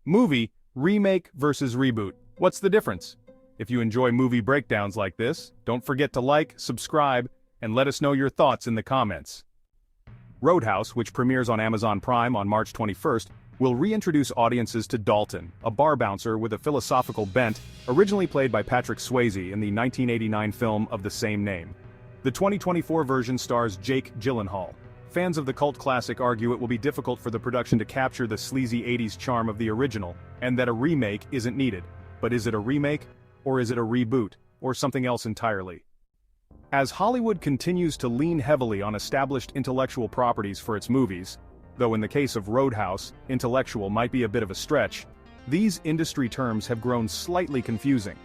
Movie, remake versus reboot. What's the difference? If you enjoy movie breakdowns like this, don't forget to like, subscribe, and let us know your thoughts in the comments. Roadhouse, which premieres on Amazon Prime on March 21st, will reintroduce audiences to Dalton, a bar bouncer with a philosophical bent, originally played by Patrick Swayze in the 1989 film of the same name. The 2024 version stars Jake Gyllenhaal. Fans of the cult classic argue it will be difficult for the production to capture the sleazy 80s charm of the original, and that a remake isn't needed. But is it a remake? Or is it a reboot? Or something else entirely? As Hollywood continues to lean heavily on established intellectual properties for its movies, though in the case of Roadhouse, intellectual might be a bit of a stretch, these industry terms have grown slightly confusing.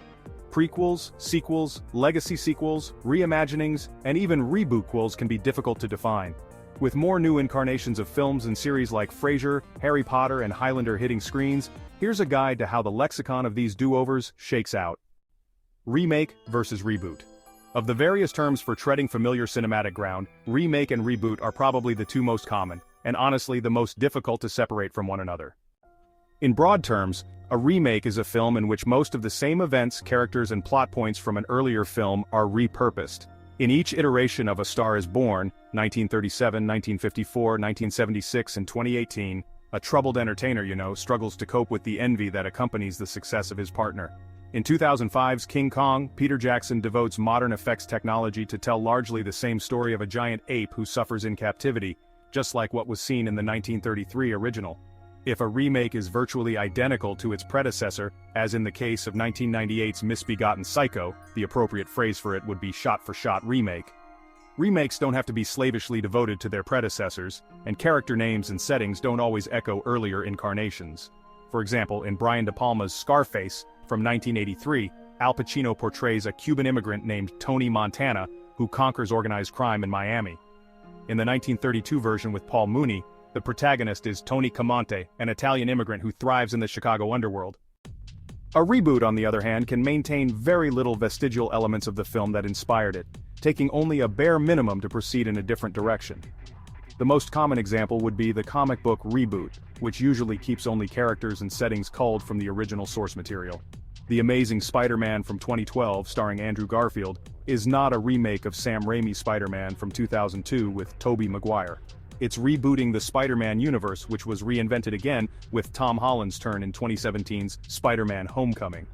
Prequels, sequels, legacy sequels, reimaginings, and even rebootquels can be difficult to define. With more new incarnations of films and series like Frasier, Harry Potter, and Highlander hitting screens, here's a guide to how the lexicon of these do-overs shakes out. Remake versus reboot. Of the various terms for treading familiar cinematic ground, remake and reboot are probably the two most common, and honestly the most difficult to separate from one another. In broad terms, a remake is a film in which most of the same events, characters, and plot points from an earlier film are repurposed. In each iteration of A Star is Born, 1937, 1954, 1976, and 2018, a troubled entertainer, struggles to cope with the envy that accompanies the success of his partner. In 2005's King Kong, Peter Jackson devotes modern effects technology to tell largely the same story of a giant ape who suffers in captivity, just like what was seen in the 1933 original. If a remake is virtually identical to its predecessor, as in the case of 1998's Misbegotten Psycho, the appropriate phrase for it would be shot-for-shot remake. Remakes don't have to be slavishly devoted to their predecessors, and character names and settings don't always echo earlier incarnations. For example, in Brian De Palma's Scarface, from 1983, Al Pacino portrays a Cuban immigrant named Tony Montana, who conquers organized crime in Miami. In the 1932 version with Paul Mooney, the protagonist is Tony Camonte, an Italian immigrant who thrives in the Chicago underworld. A reboot, on the other hand, can maintain very little vestigial elements of the film that inspired it, taking only a bare minimum to proceed in a different direction. The most common example would be the comic book Reboot, which usually keeps only characters and settings culled from the original source material. The Amazing Spider-Man from 2012, starring Andrew Garfield, is not a remake of Sam Raimi's Spider-Man from 2002 with Tobey Maguire. It's rebooting the Spider-Man universe, which was reinvented again with Tom Holland's turn in 2017's Spider-Man Homecoming.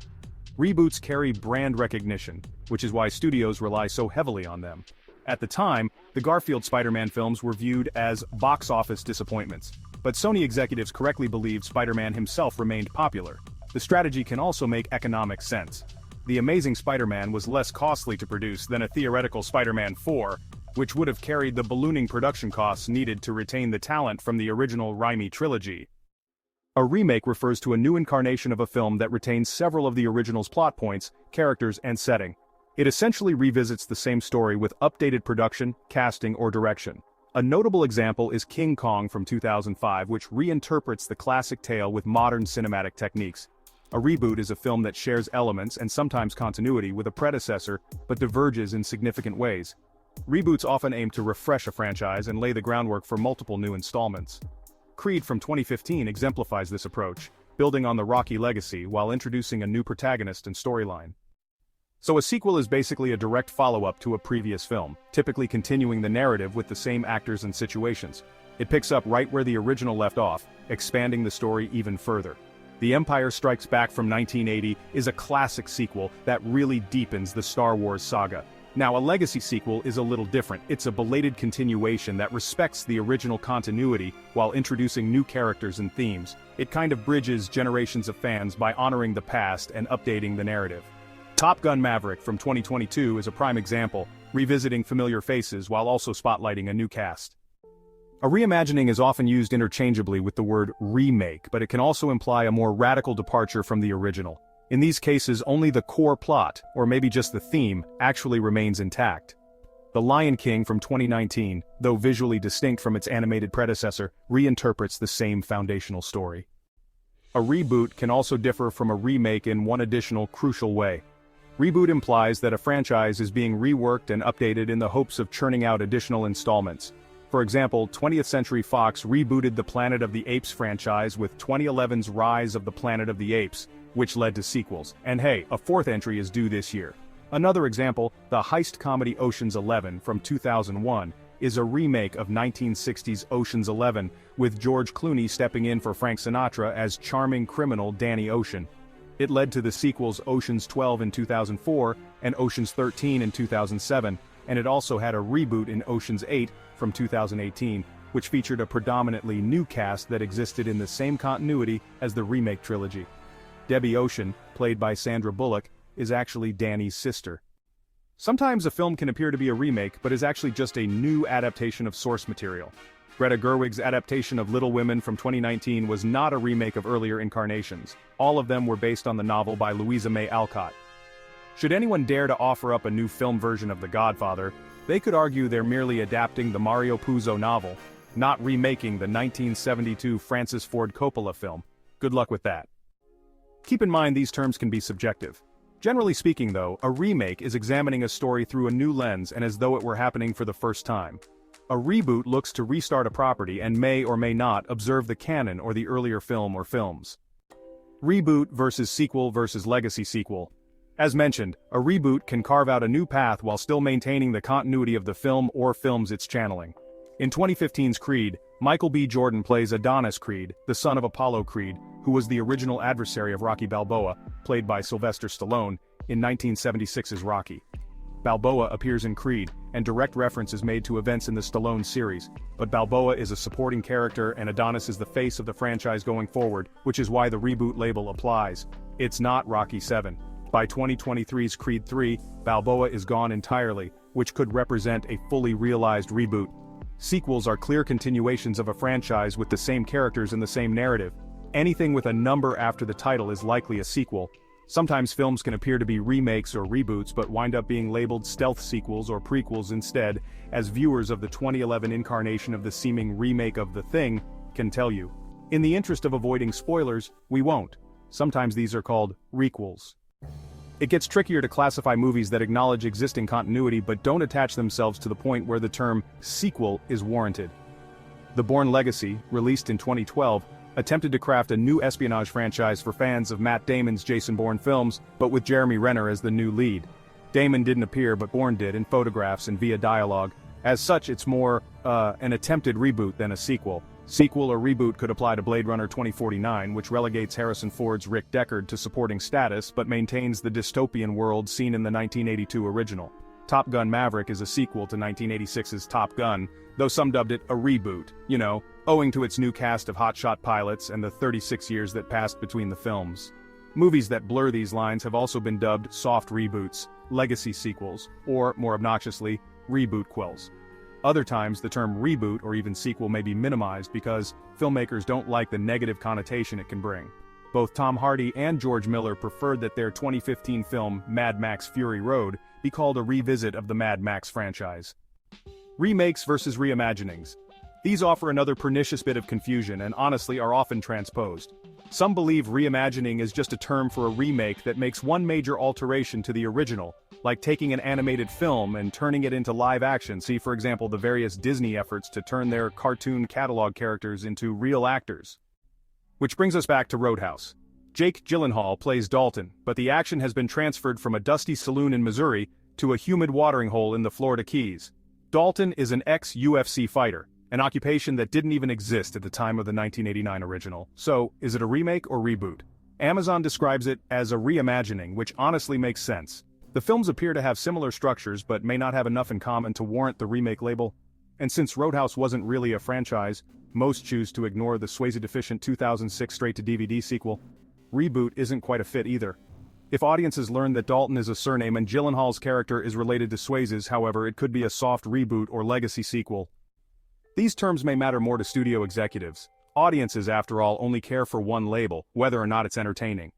Reboots carry brand recognition, which is why studios rely so heavily on them. At the time, the Garfield Spider-Man films were viewed as box office disappointments, but Sony executives correctly believed Spider-Man himself remained popular. The strategy can also make economic sense. The Amazing Spider-Man was less costly to produce than a theoretical Spider-Man 4, which would have carried the ballooning production costs needed to retain the talent from the original Raimi trilogy. A remake refers to a new incarnation of a film that retains several of the original's plot points, characters, and setting. It essentially revisits the same story with updated production, casting, or direction. A notable example is King Kong from 2005, which reinterprets the classic tale with modern cinematic techniques. A reboot is a film that shares elements and sometimes continuity with a predecessor, but diverges in significant ways. Reboots often aim to refresh a franchise and lay the groundwork for multiple new installments. Creed from 2015 exemplifies this approach, building on the Rocky legacy while introducing a new protagonist and storyline. So a sequel is basically a direct follow-up to a previous film, typically continuing the narrative with the same actors and situations. It picks up right where the original left off, expanding the story even further. The Empire Strikes Back from 1980 is a classic sequel that really deepens the Star Wars saga. Now, a legacy sequel is a little different. It's a belated continuation that respects the original continuity while introducing new characters and themes. It kind of bridges generations of fans by honoring the past and updating the narrative. Top Gun Maverick from 2022 is a prime example, revisiting familiar faces while also spotlighting a new cast. A reimagining is often used interchangeably with the word remake, but it can also imply a more radical departure from the original. In these cases, only the core plot, or maybe just the theme, actually remains intact. The Lion King from 2019, though visually distinct from its animated predecessor, reinterprets the same foundational story. A reboot can also differ from a remake in one additional crucial way. Reboot implies that a franchise is being reworked and updated in the hopes of churning out additional installments. For example, 20th Century Fox rebooted the Planet of the Apes franchise with 2011's Rise of the Planet of the Apes, which led to sequels. And hey, a fourth entry is due this year. Another example, the heist comedy Ocean's 11 from 2001, is a remake of 1960's Ocean's 11, with George Clooney stepping in for Frank Sinatra as charming criminal Danny Ocean. It led to the sequels Ocean's 12 in 2004 and Ocean's 13 in 2007, and it also had a reboot in Ocean's 8 from 2018, which featured a predominantly new cast that existed in the same continuity as the remake trilogy. Debbie Ocean, played by Sandra Bullock, is actually Danny's sister. Sometimes a film can appear to be a remake but is actually just a new adaptation of source material. Greta Gerwig's adaptation of Little Women from 2019 was not a remake of earlier incarnations. All of them were based on the novel by Louisa May Alcott. Should anyone dare to offer up a new film version of The Godfather, they could argue they're merely adapting the Mario Puzo novel, not remaking the 1972 Francis Ford Coppola film. Good luck with that. Keep in mind these terms can be subjective. Generally speaking though, a remake is examining a story through a new lens and as though it were happening for the first time. A reboot looks to restart a property and may or may not observe the canon or the earlier film or films. Reboot versus sequel versus legacy sequel. As mentioned, a reboot can carve out a new path while still maintaining the continuity of the film or films it's channeling. In 2015's Creed, Michael B. Jordan plays Adonis Creed, the son of Apollo Creed, who was the original adversary of Rocky Balboa, played by Sylvester Stallone, in 1976's Rocky. Balboa appears in Creed, and direct reference is made to events in the Stallone series, but Balboa is a supporting character and Adonis is the face of the franchise going forward, which is why the reboot label applies. It's not Rocky 7. By 2023's Creed 3, Balboa is gone entirely, which could represent a fully realized reboot. Sequels are clear continuations of a franchise with the same characters and the same narrative. Anything with a number after the title is likely a sequel. Sometimes films can appear to be remakes or reboots but wind up being labeled stealth sequels or prequels instead, as viewers of the 2011 incarnation of the seeming remake of The Thing can tell you. In the interest of avoiding spoilers, we won't. Sometimes these are called requels. It gets trickier to classify movies that acknowledge existing continuity but don't attach themselves to the point where the term sequel is warranted. The Bourne Legacy, released in 2012, attempted to craft a new espionage franchise for fans of Matt Damon's Jason Bourne films, but with Jeremy Renner as the new lead. Damon didn't appear but Bourne did in photographs and via dialogue. As such, it's more, an attempted reboot than a sequel. Sequel or reboot could apply to Blade Runner 2049, which relegates Harrison Ford's Rick Deckard to supporting status but maintains the dystopian world seen in the 1982 original. Top Gun Maverick is a sequel to 1986's Top Gun, though some dubbed it a reboot, owing to its new cast of hotshot pilots and the 36 years that passed between the films. Movies that blur these lines have also been dubbed soft reboots, legacy sequels, or, more obnoxiously, reboot quells. Other times the term reboot or even sequel may be minimized because filmmakers don't like the negative connotation it can bring. Both Tom Hardy and George Miller preferred that their 2015 film Mad Max Fury Road be called a revisit of the Mad Max franchise. Remakes versus reimaginings. These offer another pernicious bit of confusion and honestly are often transposed. Some believe reimagining is just a term for a remake that makes one major alteration to the original, like taking an animated film and turning it into live action. See for example the various Disney efforts to turn their cartoon catalog characters into real actors. Which brings us back to Roadhouse. Jake Gyllenhaal plays Dalton, but the action has been transferred from a dusty saloon in Missouri to a humid watering hole in the Florida Keys. Dalton is an ex-UFC fighter, an occupation that didn't even exist at the time of the 1989 original. So, is it a remake or reboot? Amazon describes it as a reimagining, which honestly makes sense. The films appear to have similar structures but may not have enough in common to warrant the remake label. And since Roadhouse wasn't really a franchise, most choose to ignore the Swayze-deficient 2006 straight-to-DVD sequel. Reboot isn't quite a fit either. If audiences learn that Dalton is a surname and Gyllenhaal's character is related to Swayze's, however, it could be a soft reboot or legacy sequel. These terms may matter more to studio executives. Audiences, after all, only care for one label, whether or not it's entertaining.